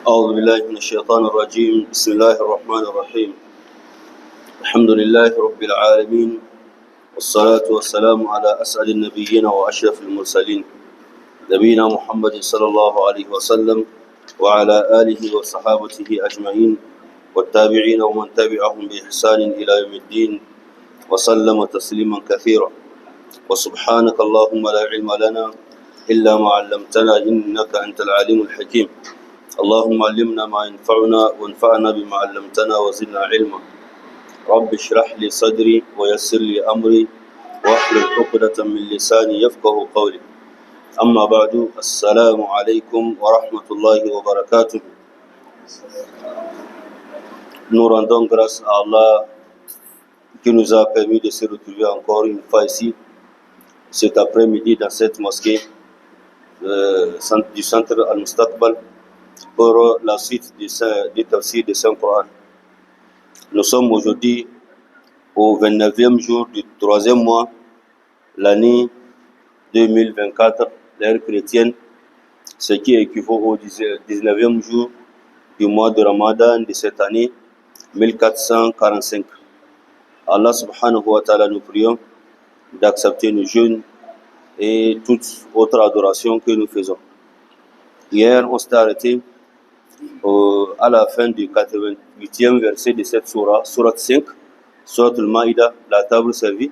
أعوذ بالله من الشيطان الرجيم. بسم الله الرحمن الرحيم. الحمد لله رب العالمين، والصلاة والسلام على أسعد النبيين وأشرف المرسلين، نبينا محمد صلى الله عليه وسلم وعلى آله وصحابته أجمعين والتابعين ومن تبعهم بإحسان إلى يوم الدين وسلم تسليما كثيرا. وسبحانك اللهم لا علم لنا إلا ما علمتنا إنك أنت العليم الحكيم. اللهم علمنا ما ينفعنا وانفعنا بما علمتنا وزدنا علما. رب اشرح لي صدري ويسر لي أمري واحلل عقدة من لساني يفقه قولي. أما بعد، السلام عليكم ورحمة الله وبركاته. Nous rendons grâce à Allah qui nous a permis de se retrouver encore une fois ici, cet après-midi, dans cette mosquée du centre Al-Mustaqbal, pour la suite du tafsir du Saint-Coran. Nous sommes aujourd'hui au 29e jour du 3e mois, l'année 2024, l'ère chrétienne, ce qui équivaut au 19e jour du mois de Ramadan de cette année 1445. Allah subhanahu wa ta'ala, nous prions d'accepter nos jeûnes et toute autre adoration que nous faisons. Hier, on s'est arrêté à la fin du 88e verset de cette surah, surah 5, surah al-Ma'idah, la table servie.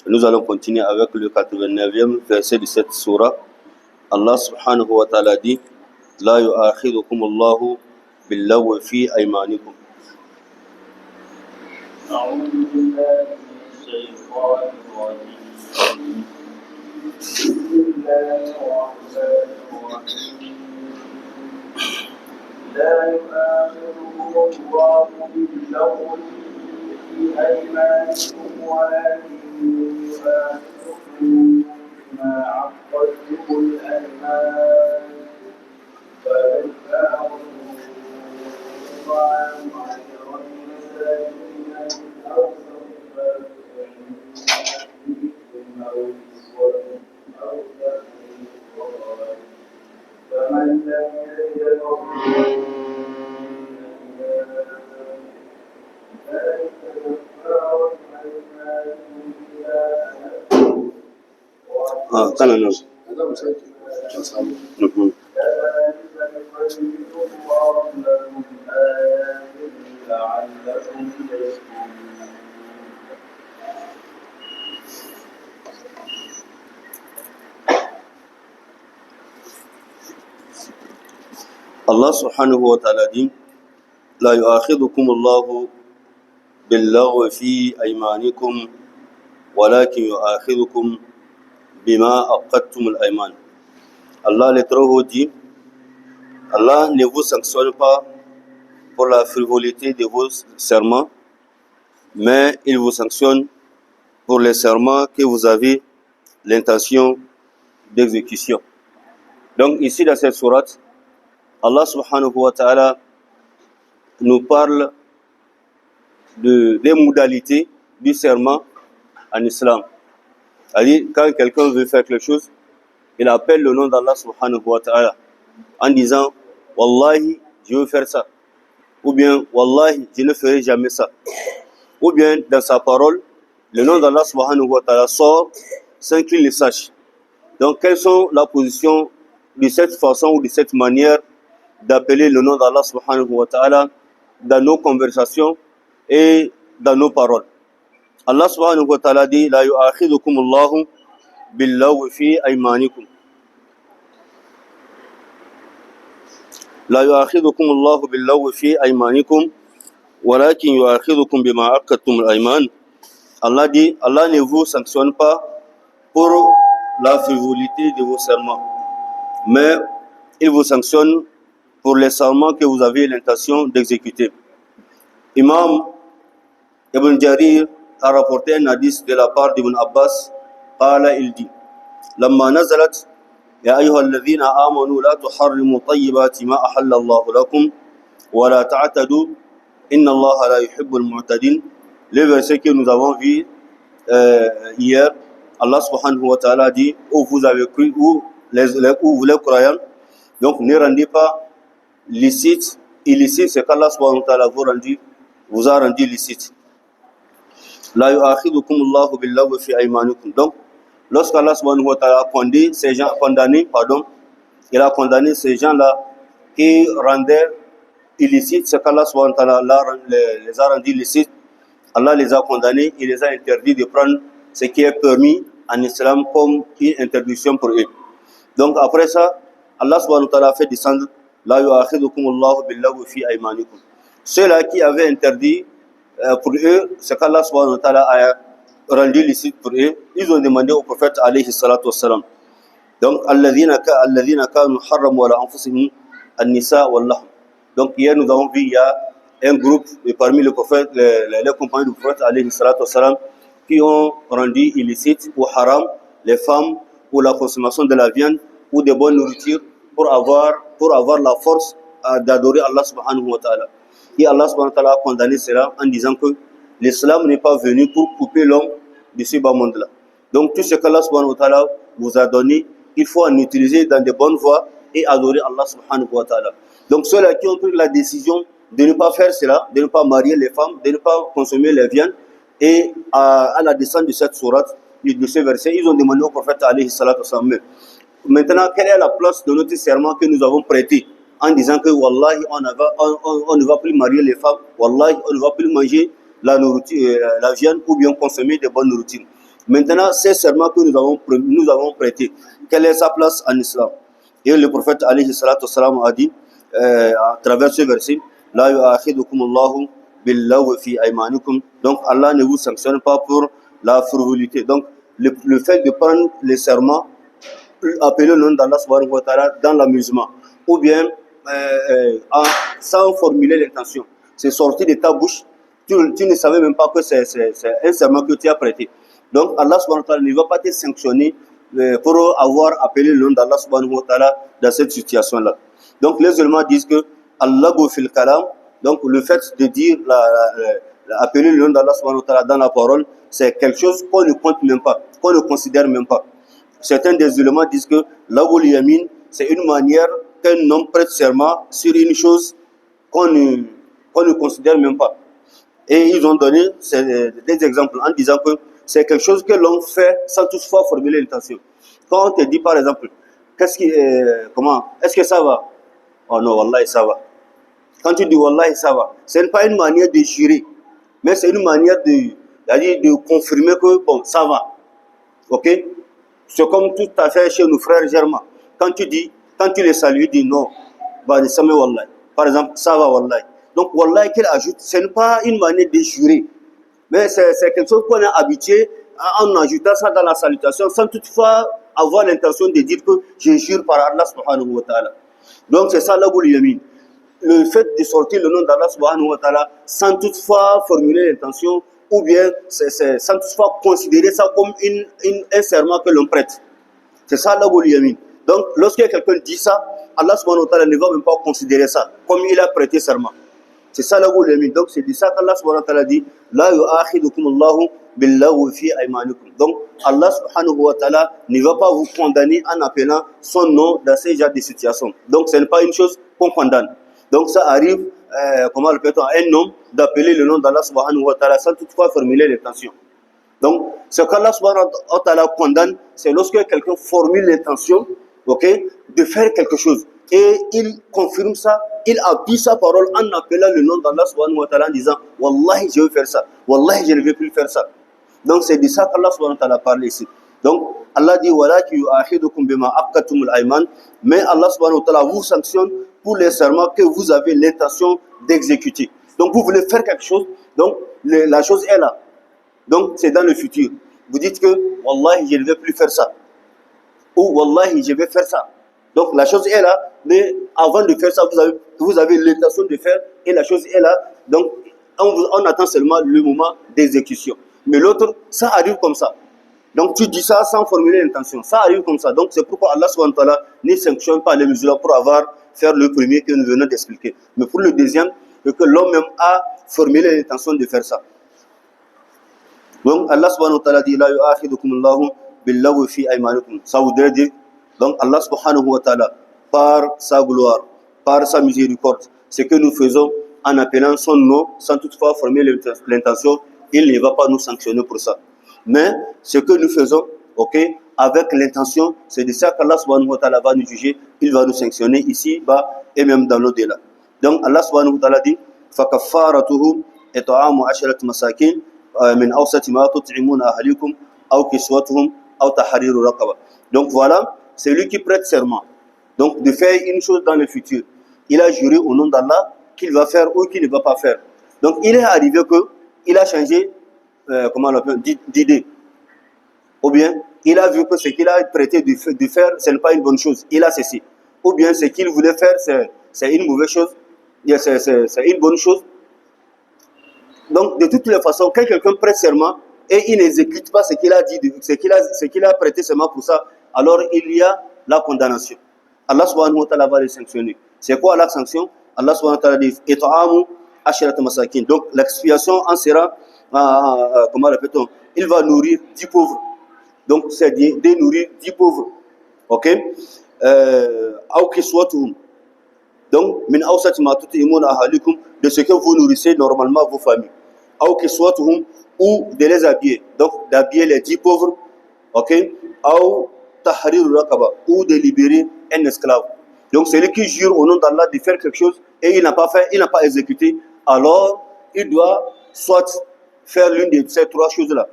Nous allons continuer avec le 89e verset de cette surah. Allah subhanahu wa ta'ala dit: La yu'akhidukum Allahu bil-lawwi fi aymanikum. أعوذ بالله من الشيطان الرجيم. بسم الله الرحمن الرحيم. لا يؤاخذكم الله باللغو في أيمانكم ولكن يؤاخذكم بما عقدتم الأيمان فإن أعوذوا طعام عشرة مساكين أو صدقة أو كسوة أو تحرير رقبة فمن لم يجد ذلك كفارة أيمانكم إذا كان نعم. Allah subhanahu wa ta'ala dit: La yu'akhidukum Allahu bil-laghwi fi aymanikum walakin yu'akhidukum bima aqadtum al-ayman. Allah le Très-Haut dit: Allah ne vous sanctionne pas pour la frivolité de vos serments, mais il vous sanctionne pour les serments que vous avez l'intention d'exécution. Donc ici dans cette sourate, Allah subhanahu wa ta'ala nous parle des modalités du serment en islam. C'est-à-dire, quand quelqu'un veut faire quelque chose, il appelle le nom d'Allah subhanahu wa ta'ala en disant: Wallahi, je veux faire ça. Ou bien, Wallahi, je ne ferai jamais ça. Ou bien, dans sa parole, le nom d'Allah subhanahu wa ta'ala sort sans qu'il le sache. Donc, quelles sont la position de cette façon ou de cette manière d'appeler le nom d'Allah subhanahu wa ta'ala dans nos conversations et dans nos paroles? Allah subhanahu wa ta'ala dit: La yu'akhidukum Allahu bil-lawwi fi aymanikum. La yu'akhidukum Allahu bil-lawwi fi aymanikum walakin yu'akhidukum bima aqadtum al-ayman. Allah dit: Allah ne vous sanctionne pas pour la frivolité de vos serments, mais il vous sanctionne pour les serments que vous avez l'intention d'exécuter. Imam Ibn Jarir a rapporté un hadith de la part d'Ibn Abbas. Il dit: Lamma nazalat ya ayyuhalladhina amanu la tuharrimu tayyibati ma ahalla Allahu lakum wa la ta'tadu inna Allaha la yuhibbul mu'tadin. Le verset que nous avons vu hier, Allah subhanahu wa ta'ala dit: où vous avez cru, où les croyants, donc ne rendez pas licite, illicite, c'est qu'Allah subhanahu wa ta'ala vous a rendu licite. La yu'akhidukum Allahu billaghwi fi aymanikum. Donc, lorsqu'Allah subhanahu wa ta'ala a condamné ces gens-là qui rendaient illicites, c'est qu'Allah subhanahu wa ta'ala les a rendus licites. Allah les a condamnés, il les a interdits de prendre ce qui est permis en islam comme une interdiction pour eux. Donc après ça, Allah subhanahu wa ta'ala a fait descendre la yu'akhidukum Allahu billaghwi fi aymanikum. Ceux-là qui avaient interdit pour eux, c'est qu'Allah subhanahu wa ta'ala a rendu licite pour eux. Ils ont demandé au prophète alayhi salatu wassalam. Donc alladhina kanu harramu ala anfusihim an-nisa wal-lahm. Donc hier nous avons vu il y a un groupe parmi les prophètes, les compagnons du prophète alayhi salatu wassalam, qui ont rendu illicite ou haram les femmes pour la consommation de la viande ou de bonnes nourritures pour avoir la force d'adorer Allah subhanahu wa ta'ala. Et Allah subhanahu wa ta'ala a condamné cela en disant que l'islam n'est pas venu pour couper l'homme de ce bas monde-là. Donc tout ce qu'Allah subhanahu wa ta'ala vous a donné, il faut en utiliser dans de bonnes voies et adorer Allah subhanahu wa ta'ala. Donc ceux-là qui ont pris la décision de ne pas faire cela, de ne pas marier les femmes, de ne pas consommer les viandes, et à la descente de cette sourate, de ce verset, ils ont demandé au prophète alayhi salatu wassalam. Maintenant, quelle est la place de notre serment que nous avons prêté en disant que wallahi on ne va plus marier les femmes, wallahi on ne va plus manger la nourriture, la viande ou bien consommer de bonnes nourritures. Maintenant, ces serments que nous avons prêtés, quelle est sa place en islam? Et le prophète alayhi salatu wassalam a dit à travers ce verset, la yu'akhidukum Allahu billaghwi fi aymanikum. Donc Allah ne vous sanctionne pas pour la frivolité. Donc le fait de prendre les serments, appeler le nom d'Allah subhanahu wa ta'ala dans l'amusement, ou bien sans formuler l'intention, c'est sorti de ta bouche, tu ne savais même pas que c'est un serment que tu as prêté. Donc Allah subhanahu wa ta'ala ne va pas te sanctionner pour avoir appelé le nom d'Allah subhanahu wa ta'ala dans cette situation-là. Donc les ulémas disent que Allah fil kalam, donc le fait de dire appeler le nom d'Allah subhanahu wa ta'ala dans la parole, c'est quelque chose qu'on ne compte même pas, qu'on ne considère même pas. Certains des ulémas disent que l'awul yamin, c'est une manière qu'un homme prête serment sur une chose qu'on ne considère même pas. Et ils ont donné des exemples en disant que c'est quelque chose que l'on fait sans toutefois formuler l'intention. Quand on te dit par exemple, est-ce que ça va? Oh non, wallahi ça va. Quand tu dis wallahi ça va, ce n'est pas une manière de jurer, mais c'est une manière de confirmer que bon, ça va. Ok? C'est comme tout à fait chez nos frères germains. Quand tu les salues, dis non, bah, ça me wallahi. Par exemple, ça va wallahi. Donc wallahi qu'il ajoute, ce n'est pas une manière de jurer, mais c'est quelque chose qu'on est habitué en ajoutant ça dans la salutation sans toutefois avoir l'intention de dire que je jure par Allah subhanahu wa ta'ala. Donc c'est ça l'abul yamin. Le fait de sortir le nom d'Allah subhanahu wa ta'ala sans toutefois formuler l'intention ou bien sans toutefois considérer ça comme un serment que l'on prête. C'est ça l'abul yamin. Donc lorsque quelqu'un dit ça, Allah subhanahu wa ta'ala ne va même pas considérer ça comme il a prêté serment. C'est ça l'abul yamin. Donc c'est de ça qu'Allah subhanahu wa ta'ala dit la yu'akhidukum Allahu billaghwi fi aymanikum. Donc Allah subhanahu wa ta'ala ne va pas vous condamner en appelant son nom dans ces genres de situations. Donc ce n'est pas une chose qu'on condamne. Donc ça arrive, comment le peut-on, à un homme d'appeler le nom d'Allah subhanahu wa ta'ala sans toutefois formuler l'intention. Donc ce qu'Allah subhanahu wa ta'ala condamne, c'est lorsque quelqu'un formule l'intention, ok, de faire quelque chose. Et il confirme ça, il appuie sa parole en appelant le nom d'Allah subhanahu wa ta'ala en disant wallahi je vais faire ça, wallahi je ne vais plus faire ça. Donc c'est de ça qu'Allah subhanahu wa ta'ala parle ici. Donc Allah dit walakin yu'akhidukum bima aqadtumul ayman, mais Allah subhanahu wa ta'ala vous sanctionne pour les serments que vous avez l'intention d'exécuter. Donc vous voulez faire quelque chose, donc la chose est là. Donc c'est dans le futur. Vous dites que wallahi je ne vais plus faire ça, ou wallahi je vais faire ça. Donc la chose est là, mais avant de faire ça, vous avez l'intention de faire et la chose est là. Donc on attend seulement le moment d'exécution. Mais l'autre, ça arrive comme ça. Donc tu dis ça sans formuler l'intention. Ça arrive comme ça. Donc c'est pourquoi Allah subhanahu wa ta'ala ne sanctionne pas les musulmans pour faire le premier que nous venons d'expliquer. Mais pour le deuxième, c'est que l'homme même a formulé l'intention de faire ça. Donc Allah subhanahu wa ta'ala dit la yu'akhidukum Allahu billaghwi fi aymanikum. Ça voudrait dire donc Allah subhanahu wa ta'ala par sa gloire, par sa miséricorde. Ce que nous faisons en appelant son nom, sans toutefois former l'intention, il ne va pas nous sanctionner pour ça. Mais ce que nous faisons, ok, avec l'intention, c'est de ça qu'Allah subhanahu wa ta'ala va nous juger, il va nous sanctionner ici-bas et même dans l'au-delà. Donc Allah subhanahu wa ta'ala dit فَكَفَّارَتُهُ إِطْعَامُ عَشْرَةِ مَسَاكِينَ مِنْ أَوْسَطِ مَا تُطْعِمُونَ أَهْلِيكُمْ أَوْ كِسْوَتُهُمْ أَوْ تَحْرِيرُ رَقَبَةٍ. Donc voilà, c'est lui qui prête serment. Donc de faire une chose dans le futur. Il a juré au nom d'Allah qu'il va faire ou qu'il ne va pas faire. Donc il est arrivé qu'il a changé d'idée. Ou bien il a vu que ce qu'il a prêté de faire, ce n'est pas une bonne chose. Il a cessé. Ou bien ce qu'il voulait faire, c'est une mauvaise chose. C'est une bonne chose. Donc de toutes les façons, quand quelqu'un prête serment et il n'exécute pas ce qu'il a dit, ce qu'il a prêté serment pour ça, alors il y a la condamnation. Allah subhanahu wa ta'ala va les sanctionner. C'est quoi la sanction? Allah subhanahu wa ta'ala dit It'amu ashirat masakin. Donc l'expiation en sera, comment répète-t-on? Il va nourrir 10 pauvres. Donc c'est de nourrir 10 pauvres. Ok? Aw kiswatuhum. Donc min awsati ma tut'imuna ahalikum, de ce que vous nourrissez normalement vos familles. Aw kiswatuhum, ou de les habiller. Donc d'habiller les 10 pauvres. Ok? Aw tahrir raqaba, ou de libérer un esclave. Donc celui qui jure au nom d'Allah de faire quelque chose et il n'a pas fait, il n'a pas exécuté, alors il doit soit faire l'une de ces 3 choses-là.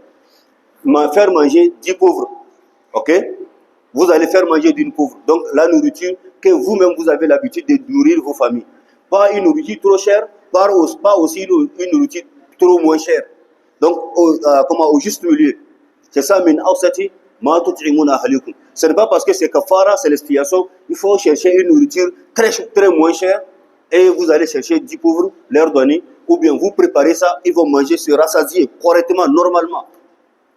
Faire manger 10 pauvres. Ok? Vous allez faire manger d'une pauvre. Donc la nourriture que vous-même vous avez l'habitude de nourrir vos familles. Pas une nourriture trop chère, pas aussi une nourriture trop moins chère. Donc au juste milieu. C'est ça, min awsati ma tut'imuna ahlikum. Ce n'est pas parce que c'est kafara, c'est l'expiation, il faut chercher une nourriture très moins chère et vous allez chercher 10 pauvres, leur donner, ou bien vous préparez ça, ils vont manger, se rassasier correctement, normalement.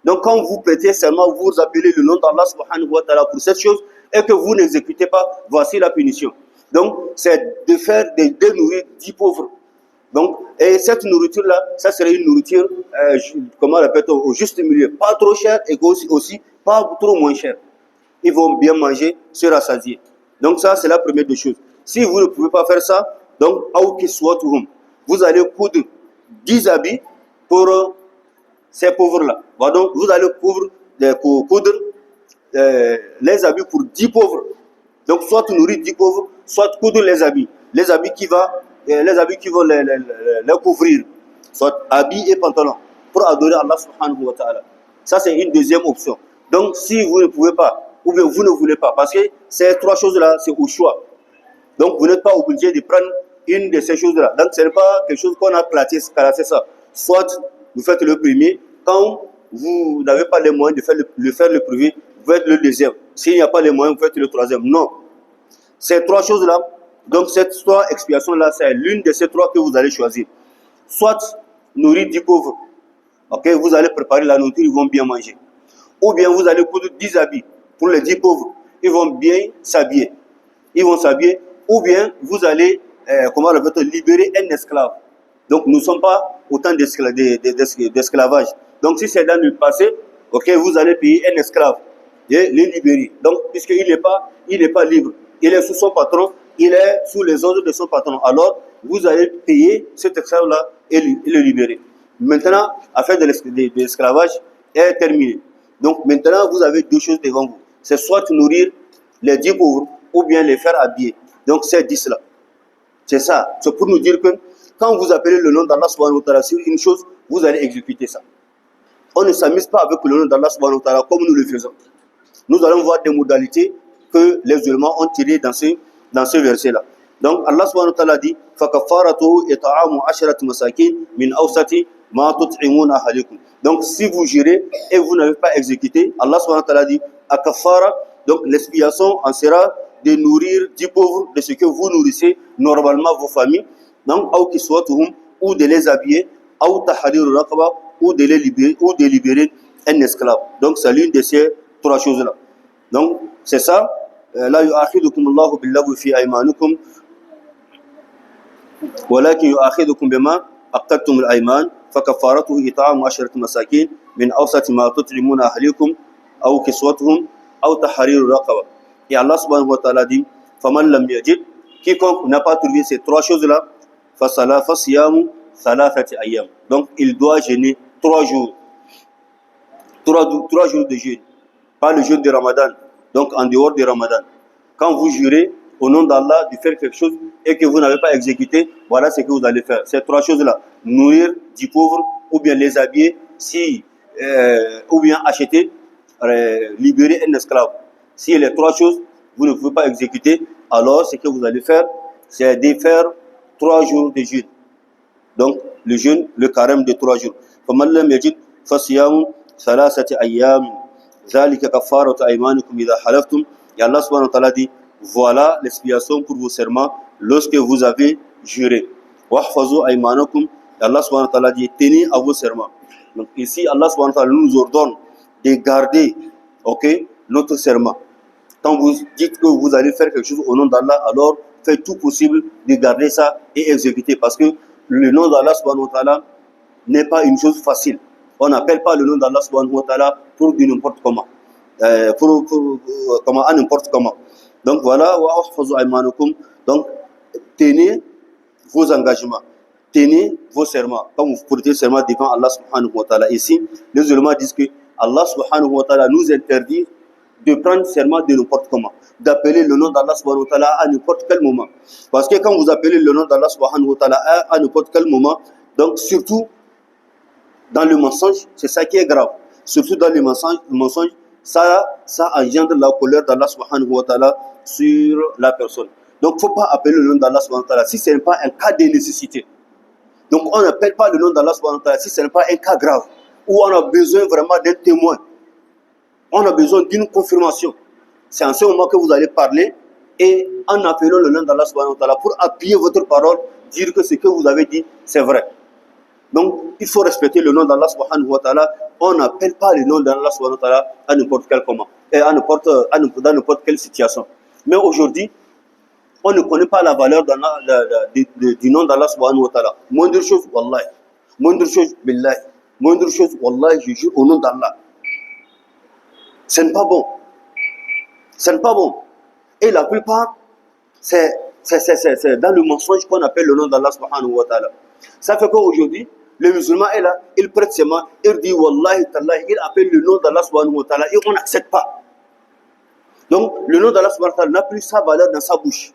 Donc quand vous prêtez serment, vous appelez le nom d'Allah subhanahu wa ta'ala pour cette chose et que vous n'exécutez pas, voici la punition. Donc c'est de nourrir 10 pauvres. Donc, et cette nourriture-là, ça serait une nourriture, comment on répète, au juste milieu. Pas trop chère et aussi pas trop moins chère. Ils vont bien manger, se rassasier. Donc ça, c'est la première des choses. Si vous ne pouvez pas faire ça, donc, vous allez coudre 10 habits pour ces pauvres-là. Donc, vous allez coudre les habits pour 10 pauvres. Donc, soit nourrir 10 pauvres, soit coudre les habits. Les habits qui vont les couvrir. Soit habits et pantalons. Pour adorer Allah subhanahu wa ta'ala. Ça, c'est une deuxième option. Donc, si vous ne pouvez pas, ou bien vous ne voulez pas, parce que ces 3 choses-là, c'est au choix. Donc, vous n'êtes pas obligé de prendre une de ces choses-là. Donc, ce n'est pas quelque chose qu'on a classé ça. Soit vous faites le premier, quand vous n'avez pas les moyens de faire le premier, vous faites le deuxième. S'il n'y a pas les moyens, vous faites le troisième. Non. Ces 3 choses-là, donc cette 3 expiations-là, c'est l'une de ces 3 que vous allez choisir. Soit nourrir 10 pauvres. Ok, vous allez préparer la nourriture, ils vont bien manger. Ou bien vous allez coudre 10 habits pour les 10 pauvres. Ils vont bien s'habiller. Ils vont s'habiller. Ou bien vous allez, libérer un esclave. Donc nous ne sommes pas autant d'esclavage. Donc si c'est dans le passé, ok, vous allez payer un esclave et le libérer. Donc puisqu'il n'est pas libre, il est sous son patron, il est sous les ordres de son patron. Alors vous allez payer cet esclave-là et le libérer. Maintenant, l'affaire de l'esclavage est terminée. Donc maintenant, vous avez 2 choses devant vous. C'est soit nourrir les 10 pauvres ou bien les faire habiller. Donc c'est 10-là. C'est ça. C'est pour nous dire que quand vous appelez le nom d'Allah subhanahu wa ta'ala sur une chose, vous allez exécuter ça. On ne s'amuse pas avec le nom d'Allah subhanahu wa ta'ala comme nous le faisons. Nous allons voir des modalités que les ulémas ont tirées dans ce verset-là. Donc Allah subhanahu wa ta'ala dit فَكَفَّارَتُهُ إِطْعَامُ عَشْرَةِ مَسَاكِينَ مِنْ أَوْسَطِ مَا تُطْعِمُونَ أَهْلِيكُمْ. Donc si vous jurez et vous n'avez pas exécuté, Allah subhanahu wa ta'ala dit akafara, donc l'expiation en sera de nourrir 10 pauvres de ce que vous nourrissez normalement vos familles. Donc aw kiswatuhum, ou de les habiller, aw tahrir raqaba, ou de libérer un esclave. Donc c'est l'une de ces 3 choses-là. Donc c'est ça. لا يؤاخذكم الله باللغو في أيمانكم ولكن يؤاخذكم بما عقدتم الأيمان فكفارته إطعام 10 مساكين من أوسط ما تطعمون أهليكم أو كسوتهم أو تحرير رقبة. Et Allah subhanahu wa ta'ala dit فمن لم يجد, Quiconque n'a pas trouvé ces trois choses-là, فَصِيَامُ ثَلَاثَةِ أَيَّامٍ. Donc, il doit jeûner 3 jours. 3 jours de jeûne. Pas le jeûne de Ramadan. Donc, en dehors de Ramadan. Quand vous jurez au nom d'Allah de faire quelque chose et que vous n'avez pas exécuté, voilà ce que vous allez faire. Ces 3 choses-là. Nourrir 10 pauvres, ou bien les habiller, ou bien acheter, libérer un esclave. Si les 3 choses, vous ne pouvez pas exécuter, alors ce que vous allez faire, c'est de faire 3 jours de jeûne. Donc, le jeûne, le carême de 3 jours. فَمَنْ لَمْ يَجِدْ فَصِيَامُ ثَلَاثَةِ أَيَّامٍ ذَلِكَ كَفَّارَةُ أَيْمَانِكُمْ إِذَا حَلَفْتُمْ. Et Allah subhanahu wa ta'ala dit, voilà l'expiation pour vos serments lorsque vous avez juré. وَاحْفَظُوا أَيْمَانَكُمْ. Et Allah subhanahu wa ta'ala dit, tenez à vos serments. Donc ici, Allah subhanahu wa ta'ala nous ordonne de garder, notre serment. Quand vous dites que vous allez faire quelque chose au nom d'Allah, alors faites tout possible de garder ça et exécuter. Parce que le nom d'Allah subhanahu wa ta'ala n'est pas une chose facile. On n'appelle pas le nom d'Allah subhanahu wa ta'ala pour du n'importe comment. À n'importe comment. Donc voilà, donc tenez vos engagements, tenez vos serments. Quand vous portez serment devant Allah subhanahu wa ta'ala. Ici, les ulémas disent que Allah subhanahu wa ta'ala nous interdit de prendre serment de n'importe comment, d'appeler le nom d'Allah subhanahu wa ta'ala à n'importe quel moment. Parce que quand vous appelez le nom d'Allah subhanahu wa ta'ala à n'importe quel moment, donc surtout dans le mensonge, c'est ça qui est grave. Surtout dans le mensonge, ça engendre la colère d'Allah subhanahu wa ta'ala sur la personne. Donc, il ne faut pas appeler le nom d'Allah subhanahu wa ta'ala si ce n'est pas un cas de nécessité. Donc, on n'appelle pas le nom d'Allah subhanahu wa ta'ala si ce n'est pas un cas grave, où on a besoin vraiment d'un témoin. On a besoin d'une confirmation. C'est en ce moment que vous allez parler et en appelant le nom d'Allah subhanahu wa ta'ala pour appuyer votre parole, dire que ce que vous avez dit, c'est vrai. Donc, il faut respecter le nom d'Allah subhanahu wa ta'ala. On n'appelle pas le nom d'Allah subhanahu wa ta'ala à n'importe quel comment, et dans n'importe quelle situation. Mais aujourd'hui, on ne connaît pas la valeur du nom d'Allah subhanahu wa ta'ala. Moindre chose, wallahi. Moindre chose, billahi. Moindre chose, wallahi, je jure au nom d'Allah. Ce n'est pas bon. Ce n'est pas bon. Et la plupart, c'est dans le mensonge qu'on appelle le nom d'Allah subhanahu wa ta'ala. Ça fait qu'aujourd'hui, le musulman est là, il prête ses mains, il dit wallahi tallahi, il appelle le nom d'Allah subhanahu wa ta'ala et on n'accepte pas. Donc, le nom d'Allah subhanahu wa ta'ala n'a plus sa valeur dans sa bouche.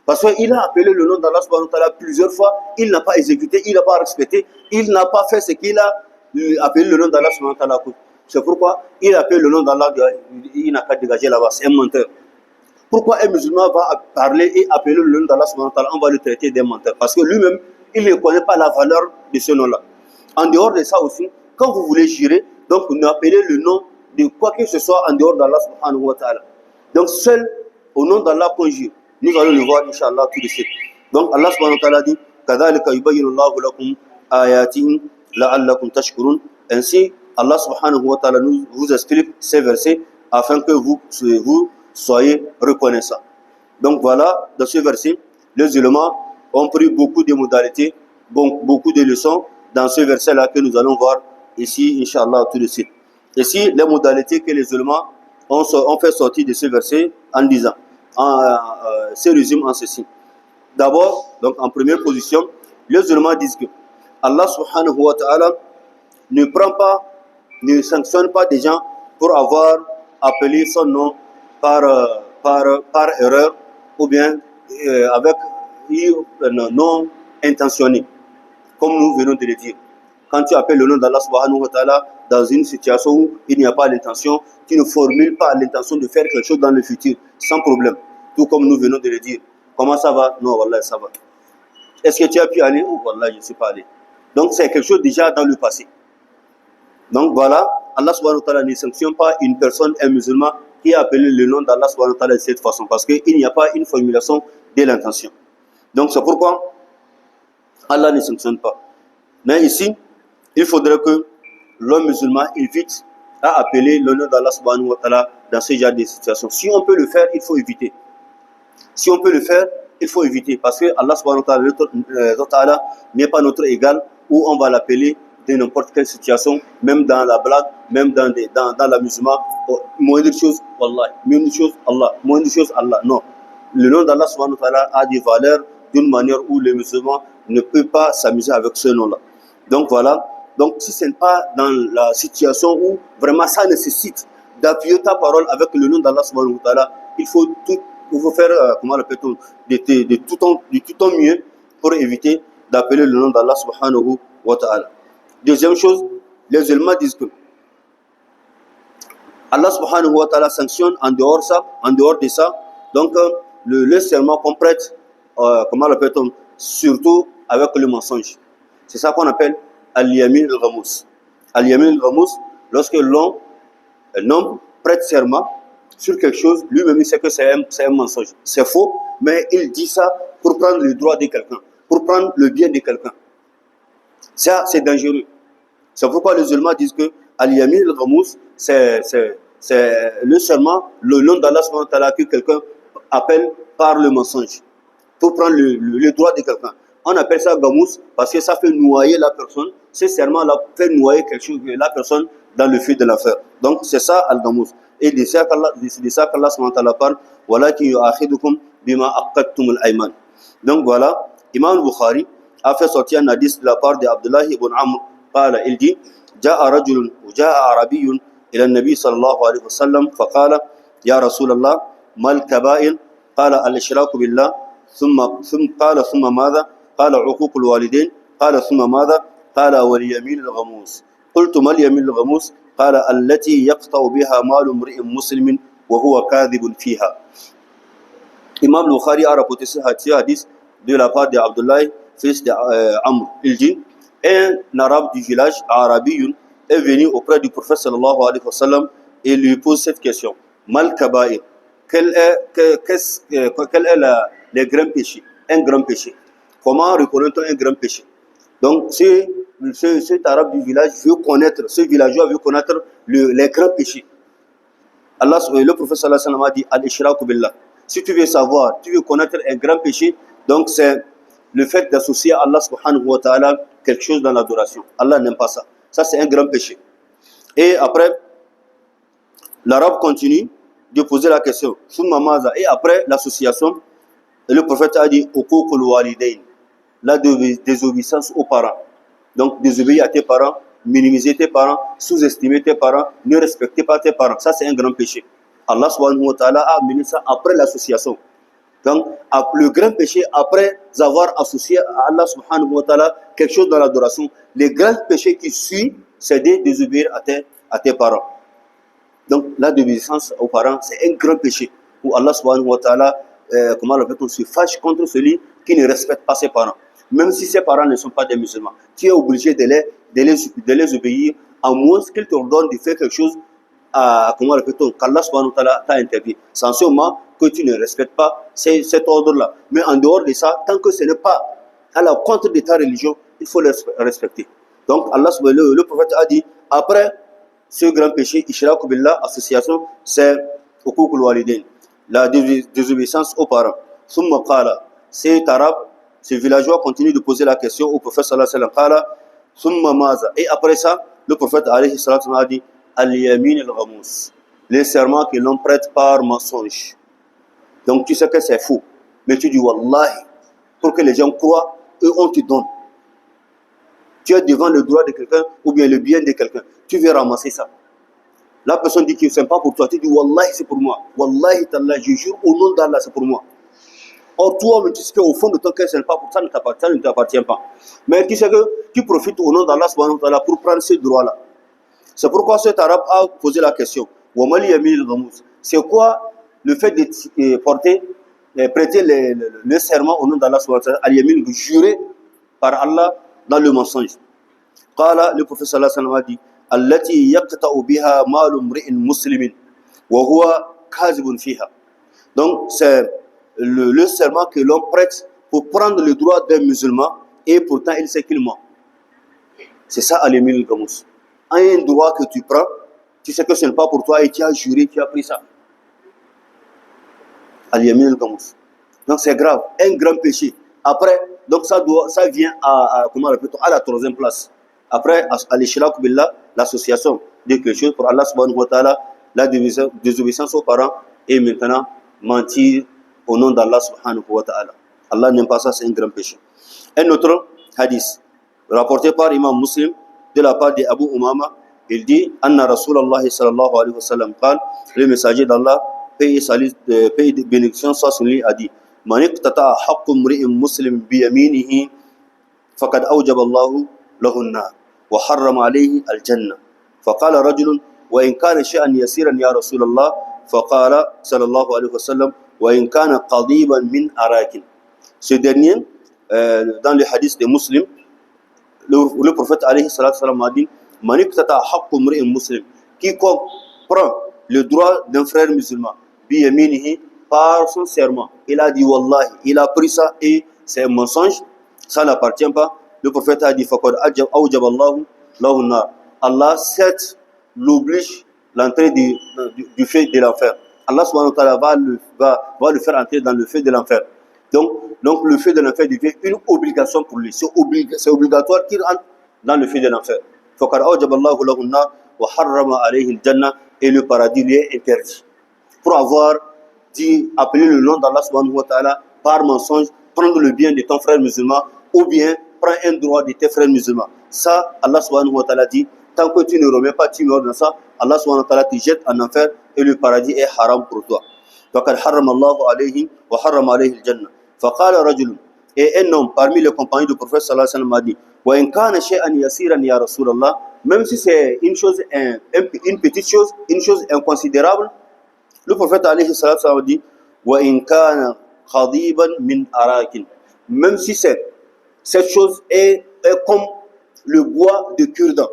Parce qu'il a appelé le nom d'Allah subhanahu wa ta'ala plusieurs fois, il n'a pas exécuté, il n'a pas respecté, il n'a pas fait ce qu'il a appelé le nom d'Allah subhanahu wa ta'ala. C'est pourquoi il appelle le nom d'Allah, il n'a qu'à dégager là-bas, c'est un menteur. Pourquoi un musulman va parler et appeler le nom d'Allah subhanahu wa ta'ala, on va le traiter d'un menteur? Parce que lui-même, il ne connaît pas la valeur de ce nom-là. En dehors de ça aussi, quand vous voulez jurer, donc vous n'appelez le nom de quoi que ce soit en dehors d'Allah subhanahu wa ta'ala. Donc seul au nom d'Allah qu'on jure. Nous allons le voir, Inch'Allah, tout de suite. Donc Allah subhanahu wa ta'ala dit كَذَلِكَ يُبَيِّنُ اللَّهُ لَكُمْ آيَاتِهِ لَعَلَّكُمْ تَشْكُرُونَ. Ainsi, Allah subhanahu wa ta'ala vous explique ces versets afin que vous soyez reconnaissants. Donc voilà, dans ce verset, les ulémas ont pris beaucoup de modalités, beaucoup de leçons dans ce verset-là que nous allons voir ici, Inch'Allah, tout de suite. Ici, les modalités que les ulémas ont fait sortir de ce verset en disant, se résume en ceci. D'abord, donc en première position, les ulémas disent que Allah subhanahu wa ta'ala ne sanctionne pas des gens pour avoir appelé son nom par erreur ou bien avec non intentionné, comme nous venons de le dire. Quand tu appelles le nom d'Allah subhanahu wa ta'ala dans une situation où il n'y a pas l'intention, tu ne formules pas l'intention de faire quelque chose dans le futur, sans problème. Tout comme nous venons de le dire. Comment ça va? Non, wallah, ça va. Est-ce que tu as pu aller? Oh, wallah, je ne suis pas allé. Donc c'est quelque chose déjà dans le passé. Donc voilà, Allah subhanahu wa ta'ala ne sanctionne pas une personne, un musulman, qui a appelé le nom d'Allah subhanahu wa ta'ala de cette façon, parce qu'il n'y a pas une formulation de l'intention. Donc c'est pourquoi Allah ne sanctionne pas. Mais ici, il faudrait que l'homme musulman évite à appeler le nom d'Allah subhanahu wa ta'ala dans ce genre de situation. Si on peut le faire, il faut éviter. Si on peut le faire, il faut éviter. Parce que Allah subhanahu wa ta'ala n'est pas notre égal, où on va l'appeler de n'importe quelle situation, même dans la blague, même dans l'amusement. Moindre chose, wallah. Moindre chose, Allah. Moindre chose, Allah. Non. le nom d'Allah subhanahu wa ta'ala a des valeurs d'une manière où le musulman ne peut pas s'amuser avec ce nom-là. Donc voilà. Donc si ce n'est pas dans la situation où vraiment ça nécessite d'appuyer ta parole avec le nom d'Allah subhanahu wa ta'ala, il faut faire, comment l'appelle-t-on, de tout ton mieux pour éviter d'appeler le nom d'Allah subhanahu wa ta'ala. Deuxième chose, les ulama disent que Allah subhanahu wa ta'ala sanctionne en dehors de ça, donc le serment qu'on prête, comment l'appelle-t-on, surtout avec le mensonge. C'est ça qu'on appelle al-yamin al-ghamous. Al-yamin al-ghamous, lorsque l'homme prête serment sur quelque chose, lui-même il sait que c'est un mensonge. C'est faux, mais il dit ça pour prendre le droit de quelqu'un, pour prendre le bien de quelqu'un. Ça, c'est dangereux. C'est pourquoi les musulmans disent que al-yamin al-ghamous, c'est le serment, le nom d'Allah subhanahu wa ta'ala que quelqu'un appelle par le mensonge, pour prendre le droit de quelqu'un. On appelle ça gamous parce que ça fait noyer la personne. Ce serment-là fait noyer quelque chose, la personne dans le feu de l'affaire. Donc c'est ça al-gamous. Et de ça qu'Allah subhanahu wa ta'ala parle, walakin yu'akhidukum bima aqadtum al-ayman. Donc voilà, Imam Bukhari a fait sortir un hadith de la part d'Abdullah ibn Amr. Il dit, جاء رجل وجاء عربي إلى النبي صلى الله عليه وسلم فقال يا رسول الله ما الكبائر؟ قال الإشراك بالله ثم ماذا؟ قال عقوق الوالدين. قال ثم ماذا؟ قال واليمين الغموس. قلت ما اليمين الغموس؟ قال التي يقطع بها مال امرئ مسلم وهو كاذب فيها. Imam Bukhari a rapporté ce hadith de la part d'Abdullah, fils d'Amr. Il dit, un arabe du village, Arabiyun, est venu auprès du prophète sallallahu alayhi wa sallam et lui pose cette question. Mal kaba'ir. Quel est le grand péché? Un grand péché. Comment reconnaît-on un grand péché? Donc, cet arabe du village veut connaître, ce villageois veut connaître les grands péchés. Le prophète sallallahu alayhi wa sallam a dit, al-ishraku billah. Si tu veux savoir, tu veux connaître un grand péché, donc c'est le fait d'associer à Allah subhanahu wa ta'ala quelque chose dans l'adoration. Allah n'aime pas ça. Ça, c'est un grand péché. Et après, l'arabe continue de poser la question. Et après l'association, le prophète a dit uququl walidayn, la désobéissance aux parents. Donc, désobéir à tes parents, minimiser tes parents, sous-estimer tes parents, ne respecter pas tes parents. Ça, c'est un grand péché. Allah subhanahu wa ta'ala a amené ça après l'association. Donc, le grand péché, après avoir associé à Allah subhanahu wa ta'ala quelque chose dans l'adoration, les grands péchés qui suivent, c'est de désobéir à tes parents. Donc, la désobéissance aux parents, c'est un grand péché où Allah subhanahu wa ta'ala, on se fâche contre celui qui ne respecte pas ses parents. Même si ses parents ne sont pas des musulmans, tu es obligé de les obéir, à moins qu'ils te ordonnent de faire quelque chose qu'Allah subhanahu wa ta'ala t'a interdit. Sans ce moment que tu ne respectes pas cet ordre-là. Mais en dehors de ça, tant que ce n'est pas à la contre de ta religion, il faut le respecter. Donc Allah subhanahu le prophète a dit, après ce grand péché, ishraku billah, association, c'est uququl walidayn, la désobéissance aux parents. Thumma qala, cet arabe, ce villageois continue de poser la question au prophète sallallahu alayhi wa sallam. Qala, thumma maza. Et après ça, le prophète alayhi sallallahu alayhi wa sallam a dit, al-yamin al-ghamous, les serments que l'on prête par mensonge. Donc tu sais que c'est faux, mais tu dis wallahi, pour que les gens croient, eux on te donne. Tu es devant le droit de quelqu'un ou bien le bien de quelqu'un, tu veux ramasser ça. La personne dit que ce n'est pas pour toi, tu dis wallahi c'est pour moi. Wallahi ta'ala, je jure au nom d'Allah c'est pour moi. Or toi, tu sais qu'au fond de ton cœur, ce n'est pas pour ça, ça ne t'appartient pas. Mais tu sais que tu profites au nom d'Allah subhanahu wa ta'ala pour prendre ce droit-là. C'est pourquoi cet arabe a posé la question. C'est quoi le fait de prêter le serment au nom d'Allah subhanahu wa ta'ala, al-yamin, jurer par Allah dans le mensonge. Le prophète sallallahu alayhi wa sallam a dit, allati yaqta'u biha malu imri'in muslimin wa huwa kazibun fiha. Donc c'est le serment que l'on prête pour prendre le droit d'un musulman et pourtant il sait qu'il ment. C'est ça al-yamin al-ghamous. Un droit que tu prends, tu sais que ce n'est pas pour toi et tu as juré, tu as pris ça. Al-yamin al-ghamous. Donc c'est grave, un grand péché. Après, donc ça vient à la troisième place. Après, al-ishraku billah, l'association de quelque chose pour Allah subhanahu wa ta'ala, la désobéissance aux parents et maintenant mentir au nom d'Allah subhanahu wa ta'ala. Allah n'aime pas ça, c'est un grand péché. Un autre hadith, rapporté par Imam Muslim, de la part d'Abu Umama, il dit Anna Rasulallah sallallahu alayhi wa sallam qal, le messager d'Allah, paix et bénédiction soit sur lui, a dit Man iqtata'a haqqu mri'in muslim bi yaminihi faqad awjaba Allahu lahu an-nar wa harrama alayhi al-jannah. فقال رجل وإن كان شيئا يسيرا يا رسول الله فقال صلى الله عليه وسلم وإن كان قضيبا من أراك. Ce dernier, dans le hadith des musulmans, le prophète alayhi salam a dit Man iqtata'a haqqu mri'in muslim, quiconque prend le droit d'un frère musulman bi yaminihi, par son serment, il a dit wallahi, il a pris ça et c'est un mensonge, ça n'appartient pas. Le prophète a dit faqad awjaba Allahu lahu an-nar. Allah certes l'oblige l'entrée du feu de l'enfer. Allah subhanahu wa ta'ala va le faire entrer dans le feu de l'enfer. Donc le feu de l'enfer devient une obligation pour lui. C'est obligatoire qu'il entre dans le feu de l'enfer. فَقَدْ أَوْجَبَ اللَّهُ لَهُ النَّارَ وَحَرَّمَ عَلَيْهِ الْجَنَّةَ. Et le paradis lui est interdit. Pour avoir dit, appeler le nom d'Allah subhanahu wa ta'ala par mensonge, prendre le bien de ton frère musulman ou bien prendre un droit de tes frères musulmans. Ça, Allah subhanahu wa ta'ala dit, tant que tu ne remets pas, tu meurs dans ça, Allah subhanahu wa ta'ala te jette en enfer et le paradis est haram pour toi. فَقَدْ حَرَّمَ اللَّهُ عَلَيْهِ وَحَرَّمَ عَلَيْهِ الْجَنَّةَ. فَقَالَ رَجُلٌ. Et un homme parmi les compagnons du prophète sallallahu alayhi wa sallam a dit وَإِنْ كَانَ شَيْئًا يَسِيرًا يَا رَسُولَ اللَّهِ. Même si c'est une chose, une petite chose, une chose inconsidérable, le prophète alayhi wa sallam dit وَإِنْ كَانَ خَضِيبًا مِنْ أَرَاكٍ. Même si cette chose est comme le bois de cure-dent.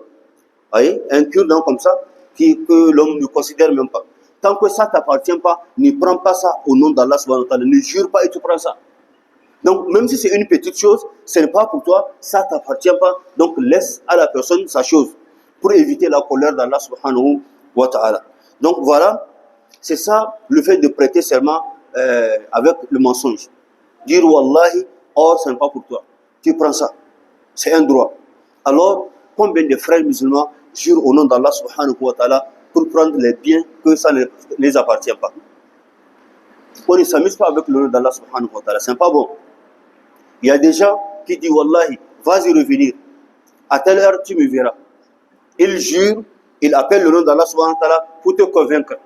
Voyez, un cure-dent comme ça, que l'homme ne considère même pas. Tant que ça ne t'appartient pas, ne prends pas ça au nom d'Allah subhanahu wa ta'ala. Ne jure pas et tu prends ça. Donc, même si c'est une petite chose, ce n'est pas pour toi, ça ne t'appartient pas. Donc, laisse à la personne sa chose pour éviter la colère d'Allah subhanahu wa ta'ala. Donc, voilà, c'est ça le fait de prêter serment avec le mensonge. Dire Wallahi, or, ce n'est pas pour toi. Tu prends ça. C'est un droit. Alors, combien de frères musulmans jurent au nom d'Allah subhanahu wa ta'ala pour prendre les biens que ça ne les appartient pas. On ne s'amuse pas avec le nom d'Allah subhanahu wa ta'ala, c'est pas bon. Il y a des gens qui disent Wallahi, vas-y revenir, à telle heure tu me verras. Il jure, il appelle le nom d'Allah subhanahu wa ta'ala pour te convaincre.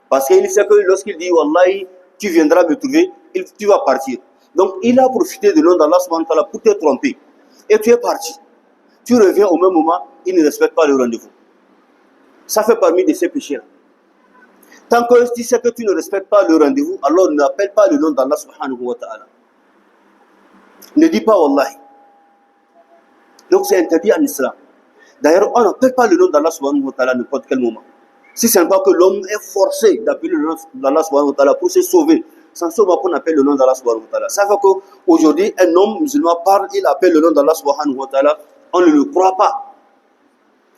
Parce qu'il sait que lorsqu'il dit Wallahi, tu viendras me trouver, tu vas partir. Donc il a profité du nom d'Allah subhanahu wa ta'ala pour te tromper. Et tu es parti. Tu reviens au même moment, il ne respecte pas le rendez-vous. Ça fait parmi de ces péchés-là. Tant que tu sais que tu ne respectes pas le rendez-vous, alors n'appelle pas le nom d'Allah subhanahu wa ta'ala. Ne dis pas Wallahi. Donc c'est interdit en islam. D'ailleurs, on n'appelle pas le nom d'Allah subhanahu wa ta'ala à n'importe quel moment. Si ce n'est pas que l'homme est forcé d'appeler le nom d'Allah subhanahu wa ta'ala pour se sauver, sans ce moment qu'on appelle le nom d'Allah subhanahu wa ta'ala. Ça fait qu'aujourd'hui, un homme musulman parle, il appelle le nom d'Allah subhanahu wa ta'ala, on ne le croit pas.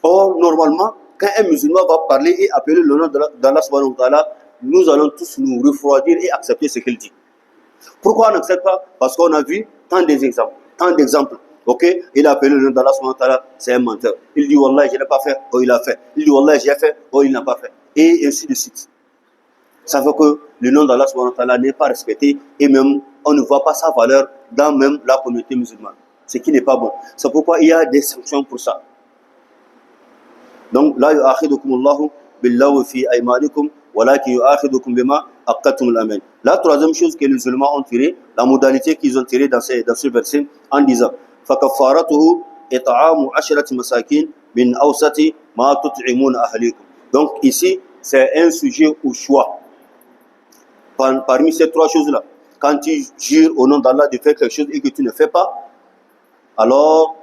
Or, normalement, quand un musulman va parler et appeler le nom d'Allah subhanahu wa ta'ala, nous allons tous nous refroidir et accepter ce qu'il dit. Pourquoi on n'accepte pas? Parce qu'on a vu tant d'exemples. Ok? Il a appelé le nom d'Allah subhanahu wa ta'ala, c'est un menteur. Il dit Wallah, je n'ai pas fait, oh il a fait. Il dit Wallah, j'ai fait, oh il n'a pas fait. Et ainsi de suite. Ça fait que le nom d'Allah subhanahu wa ta'ala n'est pas respecté et même on ne voit pas sa valeur dans même la communauté musulmane. Ce qui n'est pas bon. C'est pourquoi il y a des sanctions pour ça. Donc, la yu'akhidukum Allahu billahi fi aymanikum walakin yu'akhidukum bima aqadtum al-aman. La troisième chose que les musulmans ont tiré, la modalité qu'ils ont tiré dans ce verset en disant فَكَفَّارَتُهُ إِطْعَامُ عَشْرَةِ مَسَاكِينَ مِنْ أَوْسَطِ مَا تُطْعِمُونَ أَهْلِيكُم. Donc ici, c'est un sujet au choix. Parmi ces trois choses-là, quand tu jures au nom d'Allah de faire quelque chose et que tu ne fais pas, alors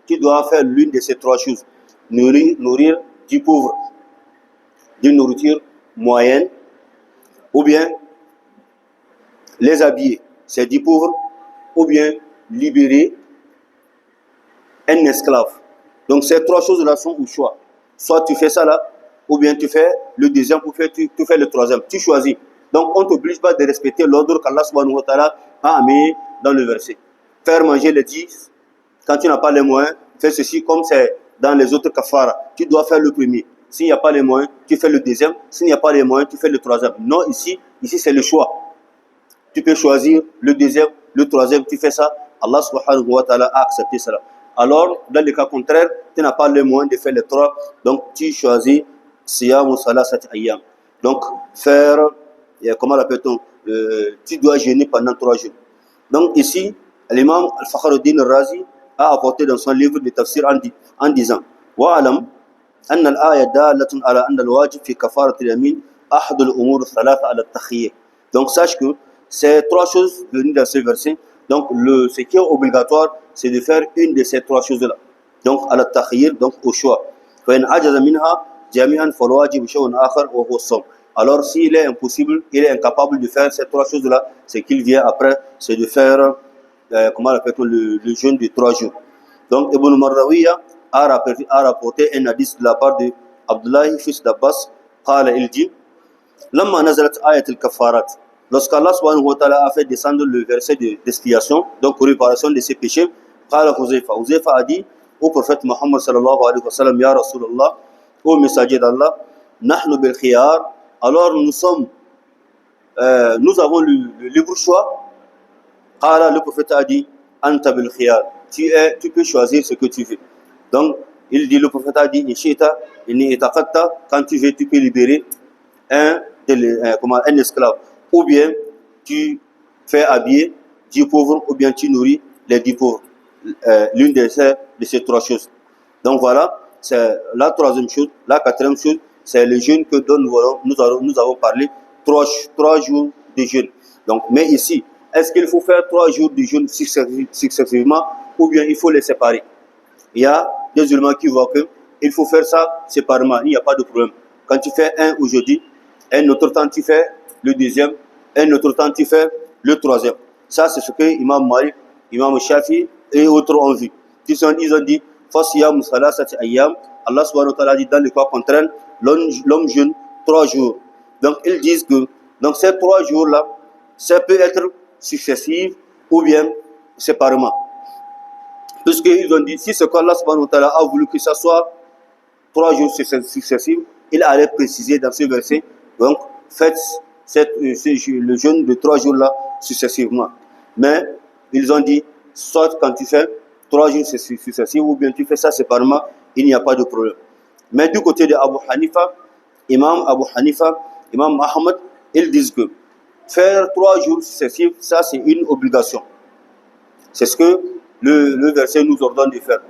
tu dois faire l'une de ces trois choses. Nourrir du pauvre, d'une nourriture moyenne, ou bien les habiller, c'est du pauvre, ou bien libérer un esclave. Donc ces trois choses-là sont au choix. Soit tu fais ça là, ou bien tu fais le deuxième, ou tu fais le troisième. Tu choisis. Donc on ne t'oblige pas de respecter l'ordre qu'Allah subhanahu wa ta'ala a mis dans le verset. Faire manger les 10, quand tu n'as pas les moyens, fais ceci comme c'est dans les autres kafara. Tu dois faire le premier. S'il n'y a pas les moyens, tu fais le deuxième. S'il n'y a pas les moyens, tu fais le troisième. Non, ici c'est le choix. tu peux choisir le deuxième, le troisième, tu fais ça. Allah subhanahu wa ta'ala a accepté cela. Alors, dans le cas contraire, tu n'as pas le moyen de faire les trois, donc tu choisis Siyam Salasat Ayyam. Donc, faire, comment l'appelle-t-on, tu dois jeûner pendant 3 jours. Donc ici, l'imam Al-Fakhruddin Al-Razi a apporté dans son livre de tafsir en disant وَعَلَمْ أن الآية دالة على أن الواجب في كفارة اليمين أحد الأمور الثلاثة على التخيير. Donc sache que ces 3 choses venues dans ce verset, donc ce qui est obligatoire, c'est de faire une de ces 3 choses-là. Donc à la takhir, donc au choix. فإن عجز منها جميعا فالواجب شيء آخر وهو الصوم. Alors s'il est impossible, il est incapable de faire ces 3 choses-là, ce qu'il vient après, c'est de faire comment appelle-t-on le jeûne de 3 jours. Donc Ibn Mardawiya a rapporté un hadith de la part de Abdullah fils d'Abbas. Il dit لما نزلت آية الكفارات, lorsqu'Allah subhanahu wa ta'ala a fait descendre le verset d'expiation, donc pour réparation de ses péchés, قال Huzaifa a dit au prophète Muhammad sallallahu alayhi wa sallam, Ya Rasulallah, au messager d'Allah, نحن بالخيار, alors nous avons le libre choix. Le prophète a dit Anta bil khiyar, tu peux choisir ce que tu veux. Donc il dit, le prophète a dit Nishita, inni itaqatta, quand tu veux, tu peux libérer un esclave, ou bien tu fais habiller 10 pauvres, ou bien tu nourris les 10 pauvres. L'une de ces 3 choses. Donc voilà, c'est la 3e chose. La 4e chose, c'est le jeûne dont nous avons parlé, 3 jours de jeûne. Donc, mais ici, est-ce qu'il faut faire 3 jours de jeûne successivement, ou bien il faut les séparer? Il y a des musulmans qui voient qu'il faut faire ça séparément, il n'y a pas de problème. Quand tu fais un aujourd'hui, un autre temps tu fais le deuxième, un autre temps tu fais le troisième. Ça, c'est ce que Imam Malik, Imam Shafi et autres ont vu. Ils ont dit Fasiyam Salasat Ayyam. Allah subhanahu wa ta'ala dit dans le cas contraire, l'homme jeûne 3 jours. Donc ils disent que donc ces 3 jours-là, ça peut être successif ou bien séparément. Puisqu'ils ont dit, si ce qu'Allah subhanahu wa ta'ala a voulu que ça soit 3 jours successifs, il allait préciser dans ce verset, donc faites le jeûne de 3 jours-là successivement. Mais ils ont dit, soit quand tu fais 3 jours successifs ou bien tu fais ça séparément, il n'y a pas de problème. Mais du côté de Abu Hanifa, Imam Ahmad, ils disent que faire 3 jours successifs, ça c'est une obligation. C'est ce que le verset nous ordonne de faire.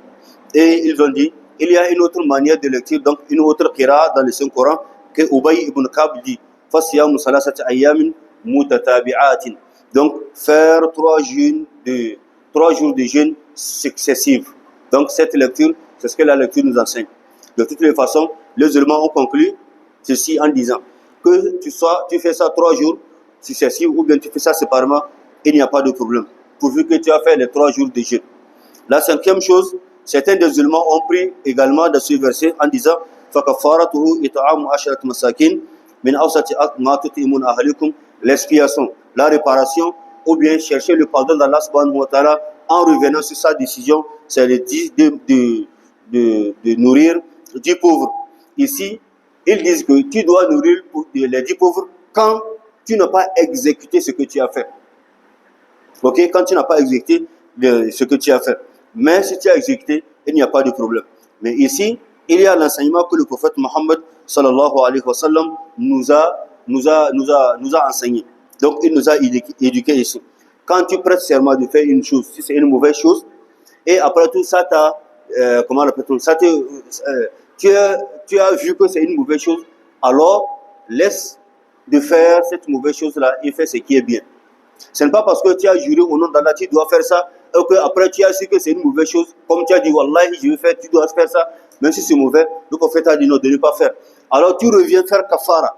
Et ils ont dit, il y a une autre manière de lecture, donc une autre qira dans le Saint-Coran, que Ubay ibn Ka'b dit, فَصِيَامُ ثَلَاثَةِ أَيَّامٍ مُتَتَابِعَاتٍ. Donc faire 3 jours de jeûne successifs. Donc cette lecture, c'est ce que la lecture nous enseigne. De toutes les façons, les musulmans ont conclu ceci en disant que tu fais ça 3 jours successifs ou bien tu fais ça séparément, il n'y a pas de problème, pourvu que tu as fait les 3 jours de jeûne. La 5e chose, certains des musulmans ont pris également de ce verset en disant فَكَفَّارَتُهُ إِطْعَامُ عَشْرَةِ مَسَاكِينَ مِنْ أَوْسَطِ مَا تُطْعِمُونَ أَهْلِكُمْ, l'expiation, la réparation, ou bien chercher le pardon d'Allah subhanahu wa ta'ala en revenant sur sa décision, c'est de nourrir 10 pauvres. Ici, ils disent que tu dois nourrir les 10 pauvres quand tu n'as pas exécuté ce que tu as fait. Ok, quand tu n'as pas exécuté ce que tu as fait. Mais si tu as exécuté, il n'y a pas de problème. Mais ici, il y a l'enseignement que le prophète Mohammed sallallahu alayhi wa sallam nous a enseigné. Donc, il nous a éduqués ici. Quand tu prêtes serment de faire une chose, si c'est une mauvaise chose, et après tout ça, tu as vu que c'est une mauvaise chose, alors laisse de faire cette mauvaise chose-là et fais ce qui est bien. Ce n'est pas parce que tu as juré au nom d'Allah, tu dois faire ça, et qu'après tu as su que c'est une mauvaise chose, comme tu as dit, Wallahi, je vais faire, tu dois faire ça, même si c'est mauvais, le prophète a dit non, de ne pas faire. Alors tu reviens faire kafara.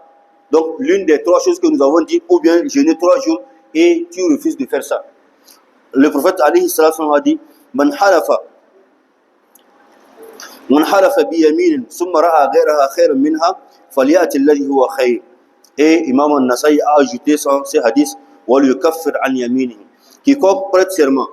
Donc l'une des 3 choses que nous avons dit, ou bien jeûner 3 jours, et tu refuses de faire ça. Le prophète alayhi sallam a dit, Man halafa biyamin summa ra'a ghayraha khayran minha falyati alladhi huwa khayr. Et Imam al-Nasai a ajouté ces hadiths, وَلْيُكَفِّرْ عَنْ يَمِينِهِ, quiconque prête serment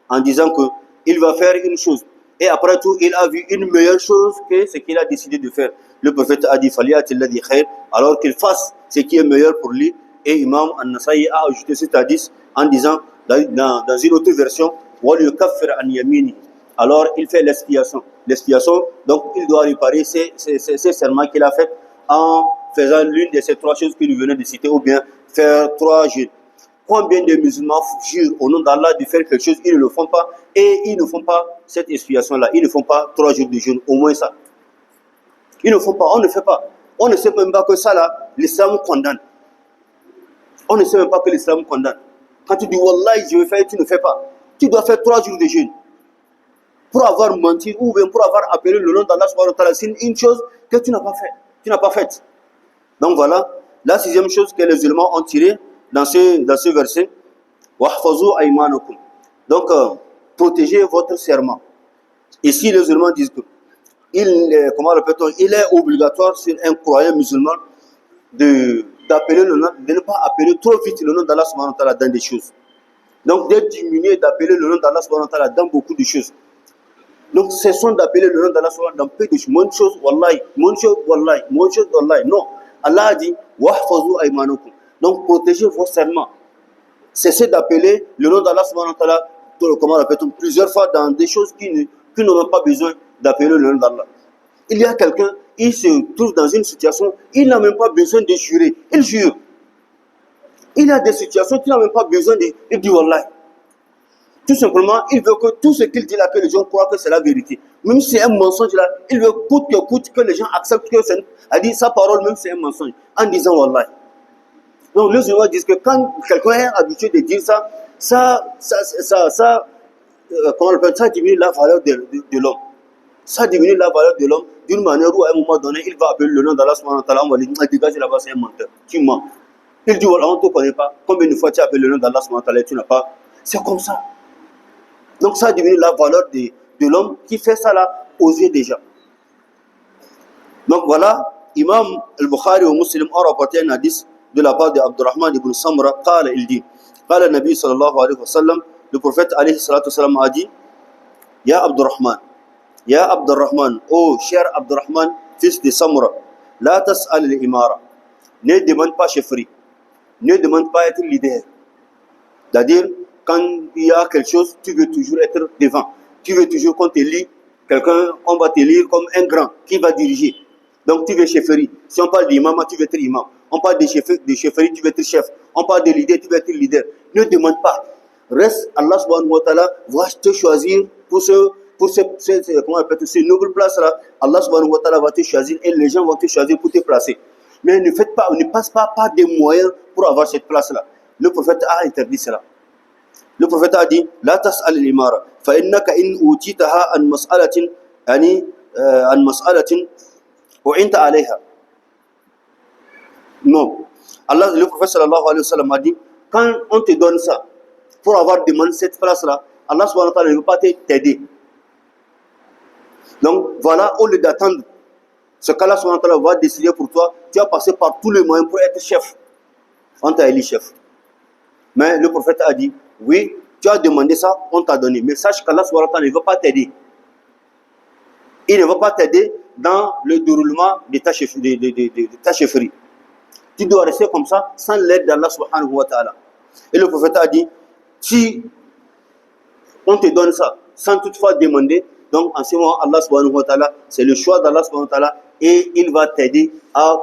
en disant que il va faire une chose et après tout il a vu une meilleure chose que ce qu'il a décidé de faire. Le prophète a dit فَلْيَأْتِ الَّذِي خَيْرٌ, alors qu'il fasse ce qui est meilleur pour lui Et Imam An-Nasa'i a ajouté cet hadith en disant, dans une autre version, وَلْيُكَفِّرْ عَنْ يَمِينِهِ. Alors il fait l'expiation. L'expiation, donc il doit réparer ces serments qu'il a fait en faisant l'une de ces trois choses que nous venons de citer, ou bien faire 3 jeûnes. Combien de musulmans jurent au nom d'Allah de faire quelque chose, ils ne le font pas, et ils ne font pas cette expiation-là, ils ne font pas 3 jours de jeûne, au moins ça. Ils ne font pas, on ne fait pas. On ne sait même pas que ça là, l'islam condamne. On ne sait même pas que l'islam condamne. Quand tu dis Wallah, je vais faire, tu ne fais pas. Tu dois faire 3 jours de jeûne. Pour avoir menti ou bien pour avoir appelé le nom d'Allah subhanahu wa ta'ala, c'est une chose que tu n'as pas fait. Tu n'as pas faite. Donc voilà, la 6e chose que les musulmans ont tirée dans ce verset. Wahfazu aymanakum. Donc, protégez votre serment. Ici, les musulmans disent que il est obligatoire sur un croyant musulman d'appeler le nom, de ne pas appeler trop vite le nom d'Allah subhanahu wa ta'ala dans des choses. Donc, de diminuer d'appeler le nom d'Allah subhanahu wa ta'ala dans beaucoup de choses. Donc, cessons d'appeler le nom d'Allah subhanahu wa ta'ala dans peu de choses. Mon chose, wallahi, mon chose, wallahi, mon chose, wallahi. Non. Allah a dit, wahfazu aymanakum. Donc, protégez vos serments. Cessez d'appeler le nom d'Allah subhanahu wa ta'ala, plusieurs fois dans des choses qui n'auront pas besoin d'appeler le nom d'Allah. Il y a quelqu'un, il se trouve dans une situation, il n'a même pas besoin de jurer. Il jure. Il a des situations qu'il n'a même pas besoin de dire wallahi. Tout simplement, il veut que tout ce qu'il dit là, que les gens croient que c'est la vérité. Même si c'est un mensonge là, il veut coûte que coûte que les gens acceptent que c'est, a dit sa parole, même si c'est un mensonge, en disant wallahi. Donc les musulmans disent que quand quelqu'un est habitué de dire ça, ça diminue la valeur de l'homme. Ça diminue la valeur de l'homme d'une manière où à un moment donné, il va appeler le nom d'Allah subhanahu wa ta'ala, on va lui dire, dégage là-bas, c'est un menteur, tu mens. Il dit, voilà, on ne te connaît pas. Combien de fois tu appelles le nom d'Allah subhanahu wa ta'ala et tu n'as pas. C'est comme ça. Donc ça diminue la valeur de l'homme qui fait ça là aux yeux des gens. Donc voilà, Imam al-Bukhari ou Muslim ont rapporté un hadith de la part de Abdurrahman ibn Samra. Il dit, قال النبي صلى الله عليه وسلم, le prophète عليه الصلاة والسلام a dit, Ya Abdurrahman, oh cher Abdurrahman, fils de Samra, la tas'al al-imara, ne demande pas chefferie, ne demande pas être leader. C'est-à-dire, quand il y a quelque chose, tu veux toujours être devant. Tu veux toujours qu'on te lit, quelqu'un, on va te lire comme un grand qui va diriger. Donc tu veux chefferie. Si on parle d'imam, tu veux être imam. On parle de chefferie, tu veux être chef. On parle de leader, tu veux être leader. Ne demande pas. Reste, Allah subhanahu wa ta'ala va te choisir pour ces nobles places-là. Allah subhanahu wa ta'ala va te choisir et les gens vont te choisir pour te placer. Mais ne passe pas par des moyens pour avoir cette place-là. Le prophète a interdit cela. Le prophète a dit, La tas'al al-imara, fa innaka in utitaha an mas'alatin, u'inta alayha. Non. Allah, le prophète sallallahu alayhi wa sallam a dit, quand on te donne ça, pour avoir demandé cette place-là, Allah subhanahu wa ta'ala ne veut pas t'aider. Donc voilà, au lieu d'attendre ce qu'Allah subhanahu wa ta'ala va décider pour toi, tu vas passer par tous les moyens pour être chef. On t'a élu chef. Mais le prophète a dit, oui, tu as demandé ça, on t'a donné. Mais sache qu'Allah subhanahu wa ta'ala ne veut pas t'aider. Il ne veut pas t'aider dans le déroulement de ta chefferie. Tu dois rester comme ça, sans l'aide d'Allah subhanahu wa ta'ala. Et le prophète a dit, si on te donne ça, sans toutefois demander, donc en ce moment, Allah subhanahu wa ta'ala, c'est le choix d'Allah subhanahu wa ta'ala, et il va t'aider à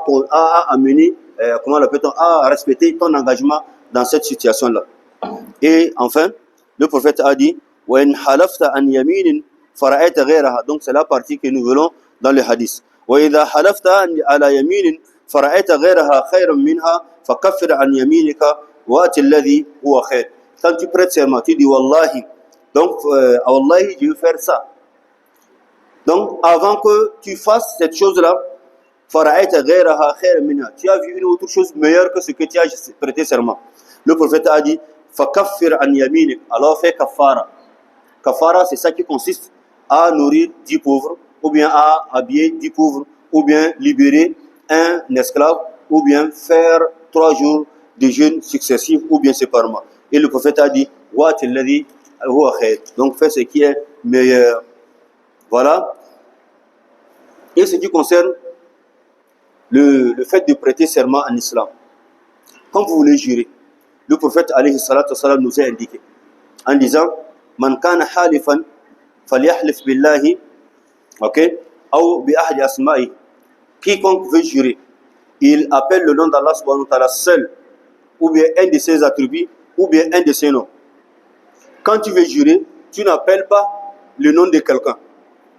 amener, à respecter ton engagement dans cette situation-là. Et enfin, le prophète a dit, وَإِنْ حَلَفْتَ عَنْ يَمِينٍ فَرَأَيْتَ غَيْرَهَا. Donc c'est la partie que nous voulons dans le hadith. وَإِذَا حَلَفْتَ عَلَى يَمِينٍ فَرَأَيْتَ غَيْرَهَا خَيْرًا مِنْهَا فَكَفِّرْ عَنْ يَمِينِكَ وَأَتِ الَّذِي هُوَ خَيْرٌ. Quand tu prêtes serment, tu dis Wallahi. Donc, Wallahi, je veux faire ça. Donc, avant que tu fasses cette chose-là, فَرَأَيْتَ غَيْرَهَا خَيْرًا مِنْهَا, tu as vu une autre chose meilleure que ce que tu as prêté serment. Le prophète a dit, فَكَفِّرْ عَنْ يَمِينِكَ, alors fais kafara. Kafara, c'est ça qui consiste à nourrir 10 pauvres, ou bien à habiller 10 pauvres, ou bien libérer un esclave, ou bien faire 3 jours de jeûne successifs, ou bien séparément. Et le prophète a dit, وَأَتِ الَّذِي هُوَ خَيْرٌ. Donc fais ce qui est meilleur. Voilà. Et ce qui concerne le fait de prêter serment en islam. quand vous voulez jurer, le prophète alayhi salatu wassalam nous a indiqué en disant Man kana halifan falyahlif billahi, ok, ou bi ahdi asma'i. Quiconque veut jurer, il appelle le nom d'Allah subhanahu wa ta'ala seul, ou bien un de ses attributs, ou bien un de ses noms. Quand tu veux jurer, tu n'appelles pas le nom de quelqu'un,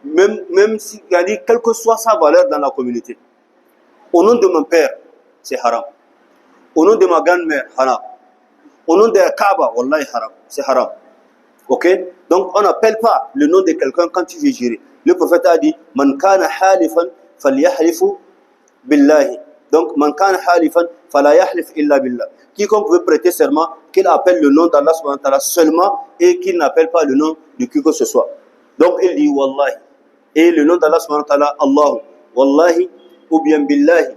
même si, quelle que soit sa valeur dans la communauté. Au nom de mon père, c'est haram. Au nom de ma grand-mère, haram. Au nom de Kaaba, wallahi haram, c'est haram. Ok? Donc on n'appelle pas le nom de quelqu'un quand tu veux jurer. Le prophète a dit Man kana halifan falyahlifu billahi. Donc man kana halifan fala yahlif illa billah. Quiconque veut prêter serment, qu'il appelle le nom d'Allah subhanahu wa ta'ala seulement et qu'il n'appelle pas le nom de qui que ce soit. Donc il dit wallahi. Et le nom d'Allah subhanahu wa ta'ala, Allah, wallahi, ou bien billahi.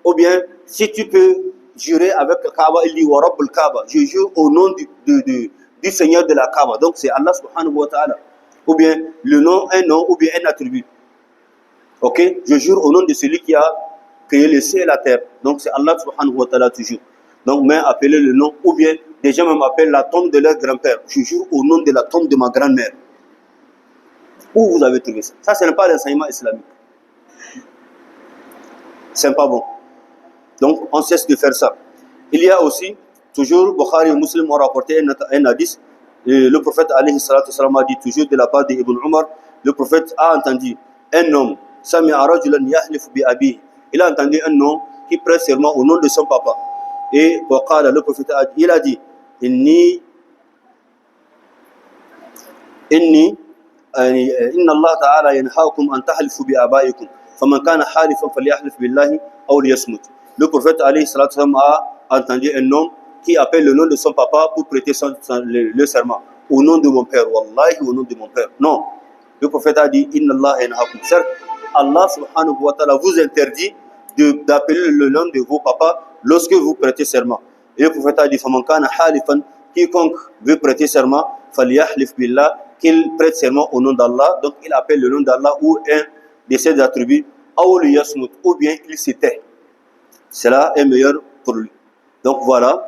Ou bien si tu peux jurer avec le Kaaba, il dit wa rabbul Kaaba. Je jure au nom du Seigneur de la Kaaba. Donc c'est Allah subhanahu wa ta'ala. Ou bien le nom, un nom, ou bien un attribut. Ok? Je jure au nom de celui qui a créé le ciel et la terre. Donc c'est Allah subhanahu wa ta'ala toujours. Donc mais appeler le nom, ou bien des gens même appellent la tombe de leur grand-père. Je jure au nom de la tombe de ma grand-mère. Où vous avez trouvé ça? Ça, ce n'est pas l'enseignement islamique. C'est pas bon. Donc on cesse de faire ça. Il y a aussi, toujours, Bukhari et Muslim ont rapporté un hadith. Le prophète alayhi salatu wasalam a dit toujours de la part d'Ibn Umar, le prophète a entendu un homme, Sami'a rajulan yahlif bi abihi. Il a entendu un homme qui prête serment au nom de son papa. Et le prophète il a dit, inna Allah ta'ala yanhaakum an tahlifu bi abaikum. Faman kana halifan falyahlif billahi aw liyasmut. Le prophète alayhi salatu wasalam a entendu un homme qui appelle le nom de son papa pour prêter le serment. Au nom de mon père, wallahi, au nom de mon père. Non. Le prophète a dit, Inna Allah yanhaakum. Certes, Allah subhanahu wa ta'ala vous interdit d'appeler le nom de vos papas lorsque vous prêtez serment. Et le prophète a dit, Faman kana halifan, quiconque veut prêter serment, falyahlif billah, qu'il prête serment au nom d'Allah. Donc il appelle le nom d'Allah ou un de ses attributs, ou bien il se tait. Cela est meilleur pour lui. Donc voilà.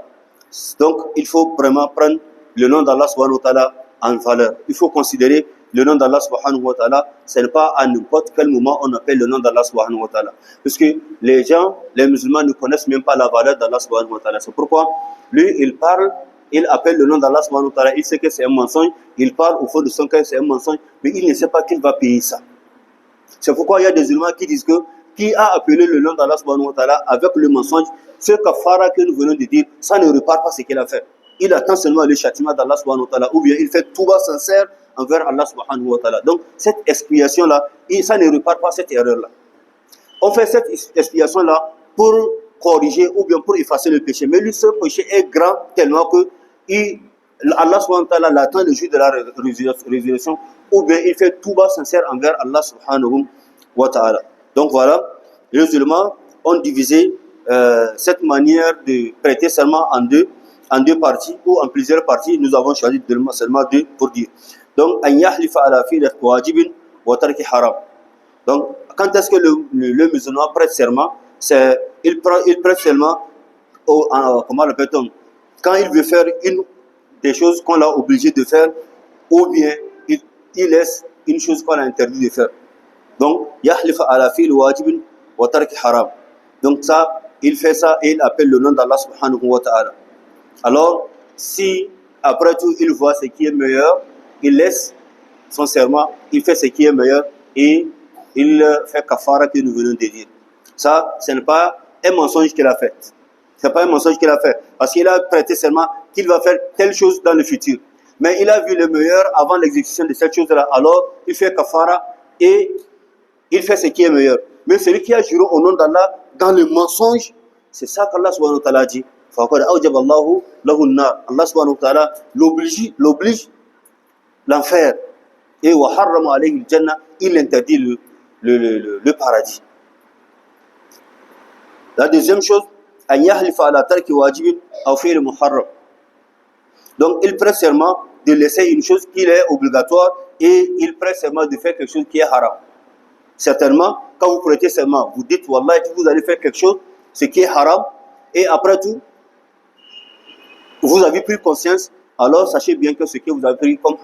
Donc il faut vraiment prendre le nom d'Allah subhanahu wa ta'ala en valeur. Il faut considérer le nom d'Allah subhanahu wa ta'ala. Ce n'est pas à n'importe quel moment on appelle le nom d'Allah subhanahu wa ta'ala. Parce que les gens, les musulmans ne connaissent même pas la valeur d'Allah subhanahu wa ta'ala. C'est pourquoi lui, il parle, il appelle le nom d'Allah subhanahu wa ta'ala. Il sait que c'est un mensonge. Il parle au fond de son cœur, c'est un mensonge. Mais il ne sait pas qu'il va payer ça. C'est pourquoi il y a des musulmans qui disent que qui a appelé le nom d'Allah subhanahu wa ta'ala avec le mensonge, ce kafara que nous venons de dire, ça ne repart pas ce qu'il a fait. Il attend seulement le châtiment d'Allah subhanahu wa ta'ala, ou bien il fait touba sincère envers Allah subhanahu wa ta'ala. Donc cette expiation-là, ça ne repart pas cette erreur-là. On fait cette expiation-là pour corriger ou bien pour effacer le péché. Mais lui, ce péché est grand tellement que Allah subhanahu wa ta'ala l'attend le jour de la résurrection, ou bien il fait touba sincère envers Allah subhanahu wa ta'ala. Donc voilà, les musulmans ont divisé cette manière de prêter serment en deux parties ou en plusieurs parties. Nous avons choisi seulement deux pour dire. Donc, an yahlifa ala fi'l wajibin wa tarki haram. Donc, quand est-ce que le musulman prête serment? Il prête serment comment l'appelle-t-on? Quand il veut faire une des choses qu'on l'a obligé de faire, ou bien il laisse une chose qu'on a interdit de faire. Donc, yahlifa ala fi'l wajibin wa tarki haram. Donc ça, il fait ça et il appelle le nom d'Allah subhanahu wa ta'ala. Alors, si après tout il voit ce qui est meilleur, il laisse son serment, il fait ce qui est meilleur et il fait kafara que nous venons de dire. Ça, ce n'est pas un mensonge qu'il a fait. Ce n'est pas un mensonge qu'il a fait. Parce qu'il a prêté serment qu'il va faire telle chose dans le futur. Mais il a vu le meilleur avant l'exécution de cette chose-là. Alors, il fait kafara et il fait ce qui est meilleur. Mais celui qui a juré au nom d'Allah dans le mensonge, c'est ça qu'Allah subhanahu wa ta'ala dit. Allah subhanahu wa ta'ala l'oblige l'enfer. Et wa harrama alayhi al-jannah, il interdit le paradis. La deuxième chose, an yahlifa ala tarki wajibin aw fi'l muharram. Donc il prête serment de laisser une chose qui est obligatoire et il prête serment de faire quelque chose qui est haram. Certainement, quand vous prêtez serment, vous dites, Wallah, vous allez faire quelque chose, ce qui est haram, et après tout, vous avez pris conscience, alors sachez bien que ce que vous avez pris comme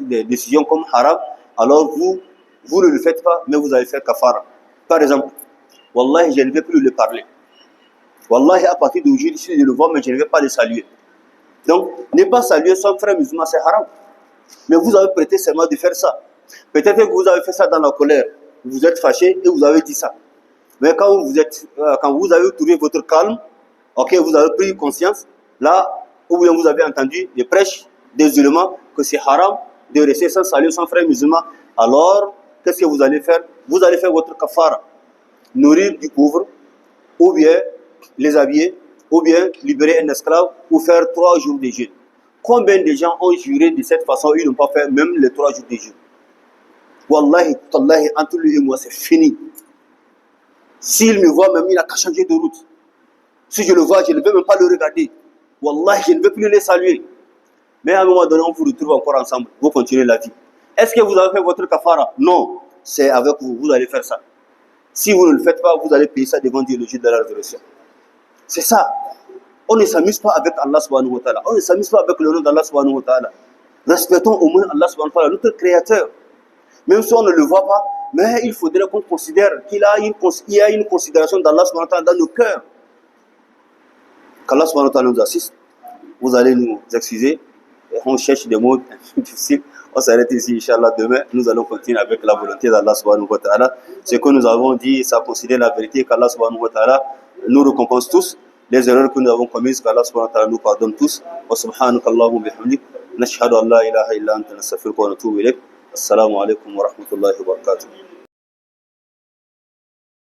des décisions comme haram, alors vous ne le faites pas, mais vous allez faire kafara. Par exemple, Wallahi, je ne vais plus le parler. Wallahi, à partir d'aujourd'hui, si je le vois, mais je ne vais pas le saluer. Donc, ne pas saluer son frère musulman, c'est haram. Mais vous avez prêté serment de faire ça. Peut-être que vous avez fait ça dans la colère. Vous êtes fâché et vous avez dit ça. Mais quand vous avez trouvé votre calme, ok, vous avez pris conscience, là, ou bien vous avez entendu des prêches des musulmans que c'est haram de rester sans saluer son frère musulman, alors, qu'est-ce que vous allez faire? Vous allez faire votre kafara. Nourrir du pauvre, ou bien les habiller, ou bien libérer un esclave, ou faire 3 jours de jeûne. Combien de gens ont juré de cette façon, ils n'ont pas fait même les 3 jours de jeûne? Wallahi, tallahi, entre lui et moi, c'est fini. S'il me voit même, il n'a qu'à changer de route. Si je le vois, je ne vais même pas le regarder. Wallahi, je ne vais plus le saluer. Mais à un moment donné, on vous retrouve encore ensemble. Vous continuez la vie. Est-ce que vous avez fait votre kafara? Non. C'est avec vous. Vous allez faire ça. Si vous ne le faites pas, vous allez payer ça devant Dieu le jour de la résurrection. C'est ça. On ne s'amuse pas avec Allah subhanahu wa ta'ala. On ne s'amuse pas avec le nom d'Allah subhanahu wa ta'ala. Respectons au moins Allah subhanahu wa ta'ala, notre créateur. Même si on ne le voit pas, mais il faudrait qu'on considère qu'il y a une considération d'Allah subhanahu wa ta'ala dans nos cœurs. Qu'Allah subhanahu wa ta'ala nous assiste. Vous allez nous excuser. On cherche des mots difficiles. On s'arrête ici, Inch'Allah. Demain, nous allons continuer avec la volonté d'Allah subhanahu wa ta'ala. Ce que nous avons dit, ça considère la vérité qu'Allah subhanahu wa ta'ala nous récompense tous. Les erreurs que nous avons commises, qu'Allah subhanahu wa ta'ala nous pardonne tous. Wa subhanaka Allahumma bihamdik. Nashhadu an la ilaha illa anta nastaghfiruka wa natubu ilayk. Assalamu alaikum wa rahmatullahi wa barakatuh.